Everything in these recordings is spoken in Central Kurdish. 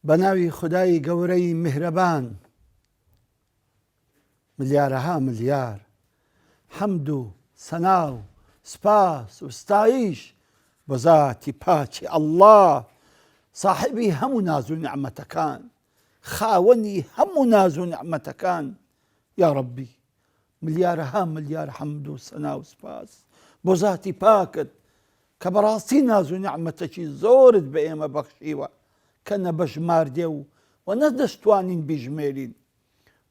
بەناوی خودای گەورەی میهرەبان، ملیارەها ملیار حەمد و سەنا و سپاس و ستایش بۆ زاتی پاچی ئەڵڵا، ساحیبی هەموو ناز و نیعمەتەکان، خاوەنی هەموو ناز و نیعمەتەکان. یا ڕەبی ملیارەها ملیار حەمد و سەنا و سپاس بۆ زاتی پاکت کە بەڕاستی ناز و نیعمەتێکی زۆرت بە ئێمە بەخشیوە کە نەبەژماردێ و نەدەستوانین بیژمێرین.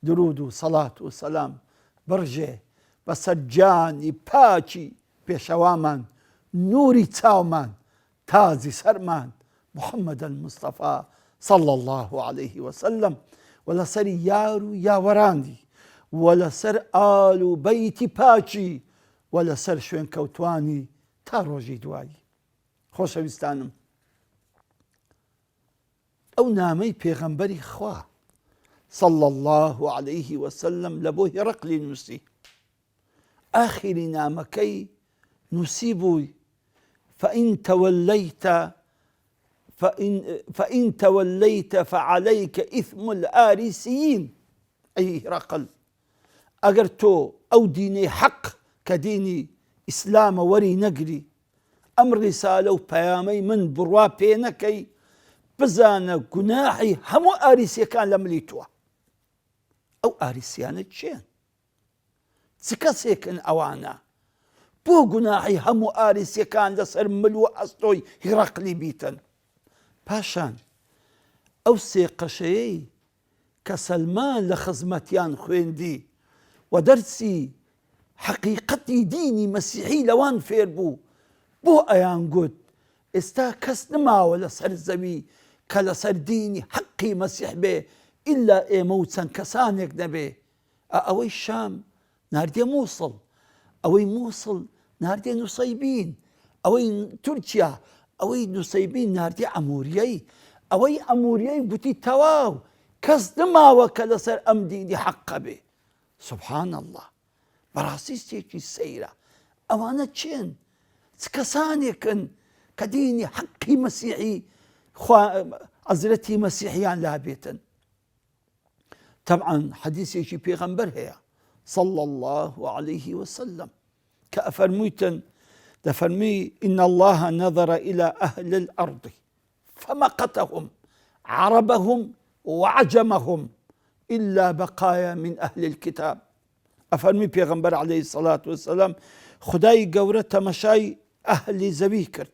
درود و سەڵات و سەلام بڕژێ بەسەر جانی پاچی پێشەوامان، نووری چاومان، تازی سەرمان محەممەد المستەفا صلى الله عليه وسلم، و لەسەری یار و یاوەرانی، و لەسەر ئال و بەیتی پاچی، و لەسەر شوێن کەوتوانی تا ڕۆژی دوایی. خۆشەویستانم، ئەو نامەی پێغەمبەری خوا صلى الله عليه وسلم لە بۆ هێرەقلی نووسی، ئاخری نامەکەی نووسی بووی فإن توليت فعليك إثم الآرسيين. أي هرقل، ئەگەر تۆ ئەو دینەی حەق کە دینی ئیسلامە وەری نەگری، ئەم ڕیسالە و پەیامەی من بڕوا پێ نەکەی، بزانە گوناحی هەموو ئاریسیەکان لە ملی تۆوە. ئەو ئاریسیانە چێن؟ چ کەسێکن ئەوانە؟ بۆ گوناحی هەموو ئاریسیەکان لەسەر مل و ئەستۆی هیرەقلی بیتن؟ پاشان ئەو سێ قەشەیەی کە سەلمان لە خزمەتیان خوێندی و دەرسی حەقیقەتی دینی مەسیحی لەوان فێر بوو، بۆ ئەیان گوت ئێستا کەس نماوە لەسەر زەوی کە لەسەر دینی حەقی مەسیح بێ ئیلا ئێمە و چەند کەسانێک نەبێ. ئەوەی شام ناردێ مووسڵ، ئەوەی مووسڵ ناردێ نووسەیبین، ئەوەی تورکیا ئەوەی نووسەیبین ناردێ ئەموریەی، ئەوەی ئەموریەی گوتی تەواو کەس نماوە کە لەسەر ئەم دینی حەقە بێ. سوبحان الله، بەڕاستی شتێکی سەیرە. ئەوانە چێن؟ چ کەسانێکن کە دینی حەقی مەسیحی حەزرەتی مەسیحیان لابێتن؟ طبعا حەدیثێکی پێغەمبەر هەیە صلى الله عليه وسلم کە ئەفەرموویتن، دەفەرمی إن الله نظر إلى أهل الأرض فمقتهم عربهم وعجمهم إلا بقايا من أهل الكتاب. ئەفەرمی پێغەمبەر عليه الصلاة والسلام خدای گەورە تەمەشای ئەهلی زەوی کرد،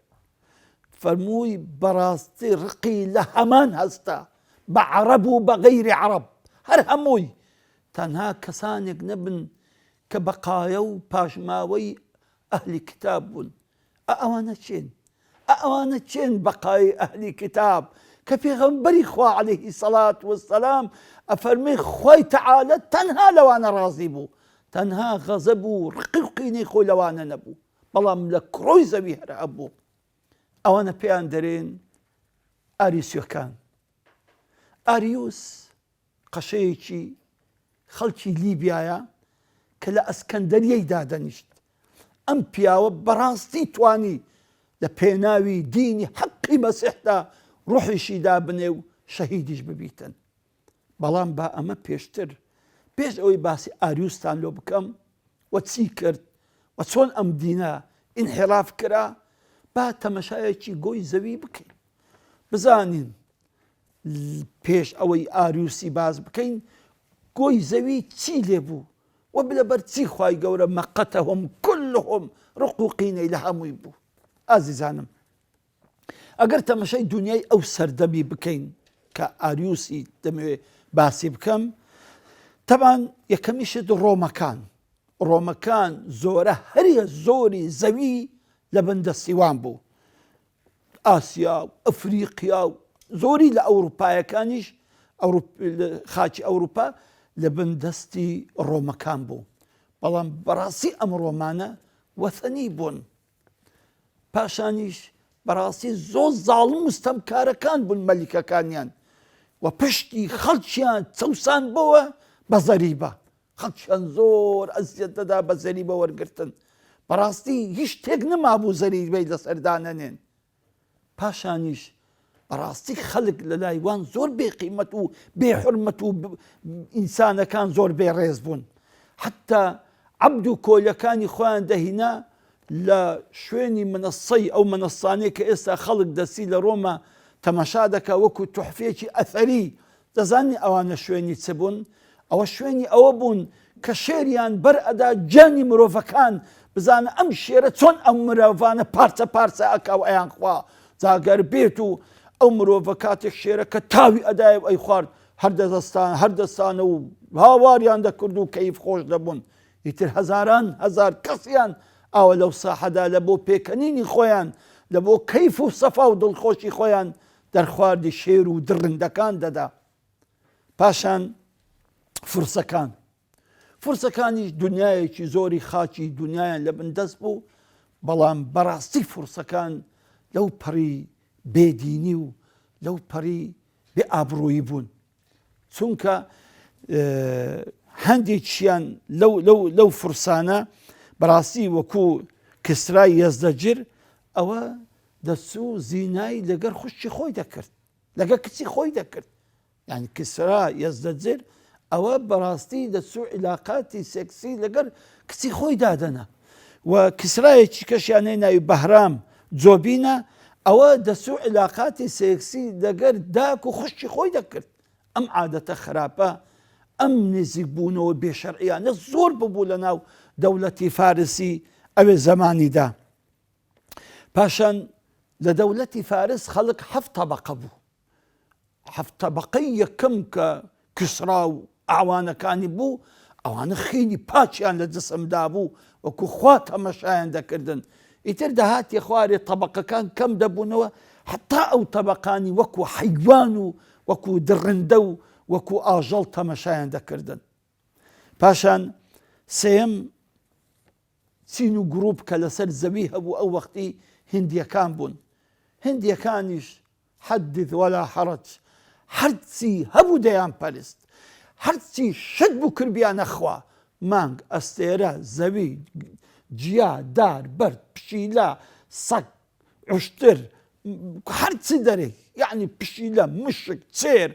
فەرمووی بەڕاستی ڕقی لە هەمان هەستا، بە عەرەب و بە غەیری عەرەب، هەر هەمووی تەنها کەسانێک نەبن کە بەقایە و پاشماوەی ئەهلی کتاب بوون. ئەوانە چێن؟ ئەوانە چێن بەقای ئەهلی کتاب کە پێغەمبەری خوا عليه الصلاة والسلام ئەفەرمێ خوای تەعالە تەنها لەوانە ڕازی بوو، تەنها غەزەب و ڕقی و قینەی خۆی لەوانە نەبوو، بەڵام لە کڕۆی زەوی هەر هەبوو. ئەوانە پێیان دەرێن ئاریسیەکان. ئاریوس قەشەیەکی خەڵکی لیبیایە کە لە ئەسکەندەریەیدا دەنیشت. ئەم پیاوە بەڕاستی توانی لە پێناوی دینی حەقی مەسیحدا ڕوحیشی دابنێ و شەهیدیش ببیتن. بەڵام با ئەمە پێشتر، پێش ئەوەی باسی ئاریوستان لۆ بکەم و چی کرد و چۆن ئەم دینە ئینحیراف کرا، با تەمەشایەکی گۆی زەوی بکەین، بزانین پێش ئەوەی ئاریوسی باز بکەین گۆی زەوی چی لێبوو و لەبەر چی خوای گەورە مەقەتەهم كلهم ڕق و قینەی لە هەمووی بوو. ئازیزانم، ئەگەر تەمەشای دنیای ئەو سەردەمی بکەین کە ئاریوسی دەمەوێت باسی بکەم، تەبان یەکەمیشت ڕۆمەکان زۆرە هەریە زۆری زەوی لە بەندەستیوان بوو، ئاسیا و ئەفریقیا و زۆری لە ئەوروپایەکانیش خاچی ئەوروپا لە بەندەستی ڕۆمەکان بوو. بەڵام بەڕاستی ئەم ڕۆمانە وەثەنی بوون، پاشانیش بەڕاستی زۆر زاڵم مستەمکارەکان بوون مەلیکەکانیان، و پشتی خەڵکیان چەوسان بۆوە بە زەریبە، خەڵکیان زۆر ئەزیەت دەدا بە زەریبە وەرگرتن. بەڕاستی هیچ شتێک نەمابوو زەریبەی لەسەردانەنێن. پاشانیش بەڕاستی خەڵک لە لای وان زۆر بێقیمەت و بێحورمەت و ئینسانەکان زۆر بێڕێز بوون. حتا عەبد و کۆلەکانی خۆیان دەهینا لە شوێنی منەسەی ئەو منەسانەی کە ئێستا خەڵک دەسی لە ڕۆمە تەماشا دەکا وەکو توحفێکی ئەثەری. دەزانی ئەوانە شوێنی چ بوون؟ ئەوە شوێنی ئەوە بوون کە شێریان بەرئەدا جانی مرۆڤەکان بزانە ئەم شێرە چۆن ئەم مرۆڤانە پارچە پارچە ئەکا و ئەیان خوا جاگەر بێت و ئەو مرۆڤە کاتێک شێرەکە تاوی ئەدایە ئەی خوارد هەر دەستانە و هاواریان دەکرد و کەیف خۆش دەبوون. ئیتر هەزاران هەزار کەسیان ئەوە لەو ساحەدا لە بۆ پێکەنینی خۆیان لە بۆ کەیف و سەفا و دڵخۆشی خۆیان دەرخواردی شێر و درندەکان دەدا. پاشان فرسەکانیش دنیایەکی زۆری خاچی دنیایان لە بندەست بوو، بەڵام بەڕاستی فرسەکان لەو پەڕی بێدینی و لەو پەڕی بێ ئابڕۆیی بوون، چونکە هەندێکیان لەو فرسانە بەڕاستی وەکو کسرای یەزدەجر ئەوە دەچوو زینای لەگەر خوشکی خۆی دەکرد، لەگەر کچی خۆی دەکرد. یعنی کسرا یەزدەجر ئەوە بەڕاستی دەچوو عیلاقاتی سێکسی لەگەر کچی خۆی دادەنا. و کسرایەکی کەشیانەی ناوی بەهرام جۆبینە ئەوە دەچوو عیلاقاتی سێکسی لەگەر داک و خوشکی خۆی دەکرد. ئەم عادەتە خراپە، ئەم نزیک بوونەوە بێشەرعیانە زۆر ببوو لە ناو دەوڵەتی فارسی ئەوێ زەمانیدا. پاشان لە دەوڵەتی فارس خەڵک 7 تەبەقە بوو. 7 تەبەقەی یەکەم کە کسرا و ئاوانەکانی بوو، ئەوانە خێنی پاچیان لە جسمدا بوو وەکو خوا تەمەشایان دەکردن. ئیتر دەهاتی خوارێ تەبەقەکان کەم دەبوونەوە، حتا ئەو تەبەقانی وەکو حەیوان و وەکو درڕندە و وەکو ئاژەڵ تەمەشایان دەکردن. پاشان سێم چین و گروپ کە لەسەر زەوی هەبوو ئەو وەختی هندیەکان بوون. هندیەکانیش حەدث ولا حەرەج، هەرچی هەبوو دەیان پەرست، هەرچی شت بوو کردیانە خوا، مانگ، ئەستێرە، زەوی، جیا، دار، بەرد، پشیلە، سەگ، عوشتر، هەرچی دەرێ، یعنی پشیلە، مشک، چێر،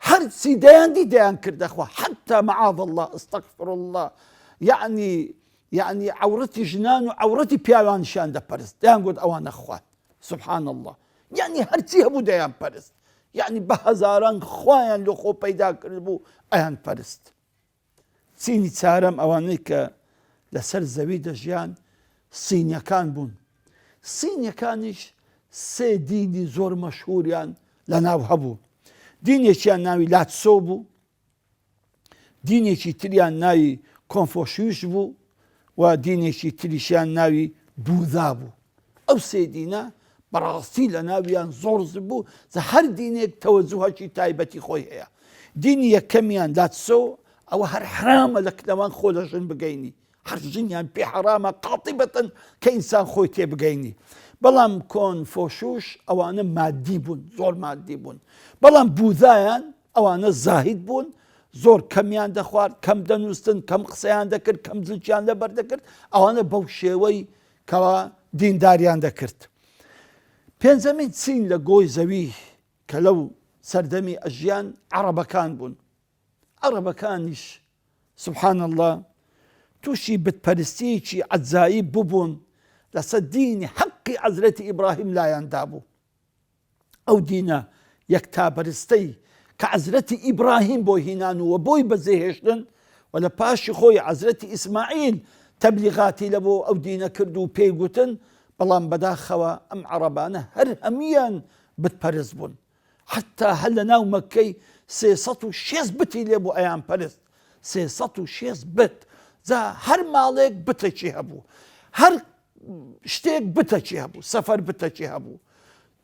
هەرچی دەیاندی دەیان کردە خوا، حتا مەعاذ الله ئەستەغفر الله، یعنی عەورەتی ژنان و عەورەتی پیاوانیشیان دەپەرست، دەیان گوت ئەوانە خوان، سبحان الله. یعنی هەرچی هەبوو دەیان پەرست، یعنی بە هەزاران خوایان لە خۆ پەیدا کرد بوو ئەیان پەرست. چینی چارەم ئەوانەی کە لەسەر زەوی دەژیان سینیەکان بوون. سینیەکانیش سێ دینی زۆر مەشهوریان لەناو هەبوو. دینێکیان ناوی لاتسۆ بوو، دینێکی تریان ناوی کۆنفۆشیوس بوو و دینێکی تریشیان ناوی بوذا بوو. ئەو سێ دینە بەڕاستی لە ناویان زۆر بوو، هەر دینێک تەوەجوهەکی تایبەتی خۆی هەیە. دینی یەکەمیان لاتسۆ ئەوە هەر حرامە لە کلەوان خۆ لە ژن بگەینی، هەر ژنیان پێ حرامە قاتیبەتەن کە ئینسان خۆی تێ بگەینی. بەڵام کۆنفۆشیوس ئەوانە مادی بوون، زۆر مادی بوون. بەڵام بوذایان ئەوانە زاهید بوون، زۆر کەمیان دەخوارد، کەم دەنووستن، کەم قسەیان دەکرد، کەم زلکیان لەبەر دەکرد، ئەوانە بەو شێوەی کەوا دینداریان دەکرد. پێنجەمین چین لە گۆی زەوی کە لەو سەردەمی ئەژیان عەرەبەکان بوون. عەرەبەکانیش سبحان الله تووشی بتپەرستیەکی عەجایب ببوون، لەسەر دینی حەقی حەزرەتی ئیبراهیم لایەندا بوو. ئەو دینە یەکتاپەرستەی کە حەزرەتی ئیبراهیم بۆ هینانووە بۆی بەجێهێشتن و لە پاشی خۆی حەزرەتی ئیسماعیل تەبلیغاتی لە بۆ ئەو دینە کرد و پێی گوتن، بەڵام بەداخەوە ئەم عەرەبانە هەر هەموویان بتپەرست بوون. حتا هەر لە ناو مەککەی 360 بتی لێ بوو ئەیان پەرست، 360 بت. جا هەر ماڵێک بتێکی هەبوو، هەر شتێک بتەکی هەبوو، سەفەر بتەکی هەبوو،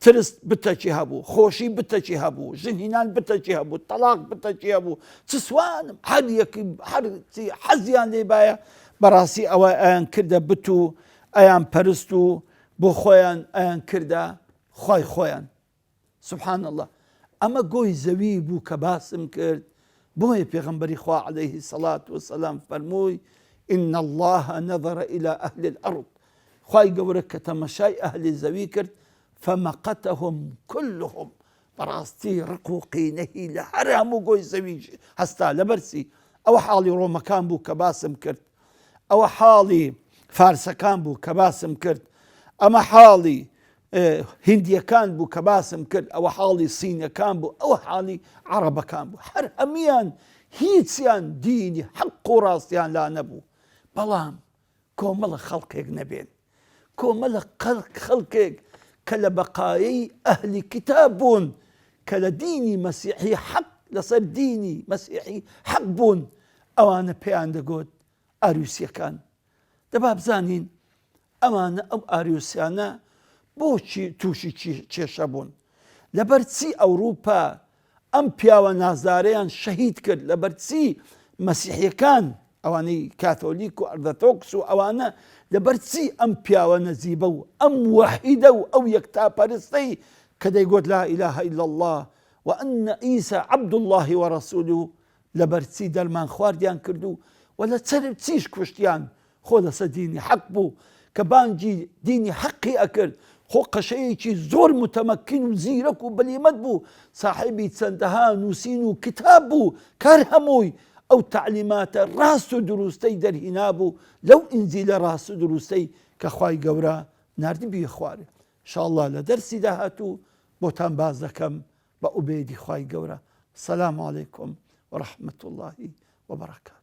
ترست بتەکی هەبوو، خۆشی بتەکی هەبوو، ژنهینان بتەکی هەبوو، تەلاق بتەکی هەبوو، چسوانم هەر یەکی هەرچی حەزیان لێ بایە بەڕاستی ئەوە ئەیان کردە بت و ئەیان پەرست و بۆ خۆیان ئەیان کردە خۆی خۆیان. سبحان الله. ئەمە گۆی زەوی بوو کە باسم کرد، بۆیە پێغەمبەری خوا عەلەیهی سەڵات وسەلام فەرمووی ئین الله نەظەر ئیلی ئەهلی الأرض، خوای گەورە کە تەمەشای ئەهلی زەوی کرد، فەمەقەتەهم كلهم، بەڕاستی ڕق و قینەهی لە هەر هەموو گۆی زەوی هەستا لەبەرچی ئەوە حاڵی ڕۆمەکان بوو کە باسم کرد، ئەوە حاڵی فارسەکان بوو کە باسم کرد، ئەمە حاڵی هندیەکان بوو کە باسم کرد، ئەوە حاڵی سینەکان بوو، ئەوە حاڵی عەرەبەکان بوو، هەر هەمویان هیچیان دینی حەق و ڕاستیان لا نەبوو. بەڵام کۆمەڵە خەڵکێک نەبێن، کۆمەڵە خەڵکێک کە لە بەقایەی ئەهلی کتاب بوون، کە لە دینی مەسیحی حەق لەسەر دینی مەسیحی حەق بوون، ئەوانە پێیان دەگوت ئاروسیەکان. دەبا بزانین ئەمانە ئەو ئاروسیانە بۆچی تووشی کێشە بوون؟ لەبەرچی ئەوروپا ئەم پیاوە نازدارەیان شەهید کرد؟ لەبەرچی مەسیحیەکان ئەوانەی کاتۆلیک و ئەرتۆدۆکس و ئەوانە لەبەرچی ئەم پیاوە نەزیبە و ئەم وەحیدە و ئەو یەکتاپەرستەی کە دەیگوت لا ئیلاهە ئیلا الله وأن عیسى عەبد الله وەرەسوولو لەبەرچی دەرمان خواردیان کردو و لە چیش کوشتیان؟ خۆ لەسەر دینی حەق بوو کە بانگی دینی حەقی ئەکرد. خۆ قەشەیەکی زۆر متەمەکین و زیرەک و بەلیمەت بوو، ساحیبی چەندەها نووسین و کتاب بوو، کار هەمووی ئەو تعلیماتە ڕاست و دروستەی دەرهینا بوو لەو ئینجیلە ڕاست و دروستەی کە خوای گەورە ناردبی خوارێ. ئینشاءڵڵا لە دەرسی داهاتوو بۆتان باز دەکەم بە ئوبێدی خوای گەورە. سەلام عەلەیکوم وەڕەحمەتوڵڵاهی وەبەرەکاتوه.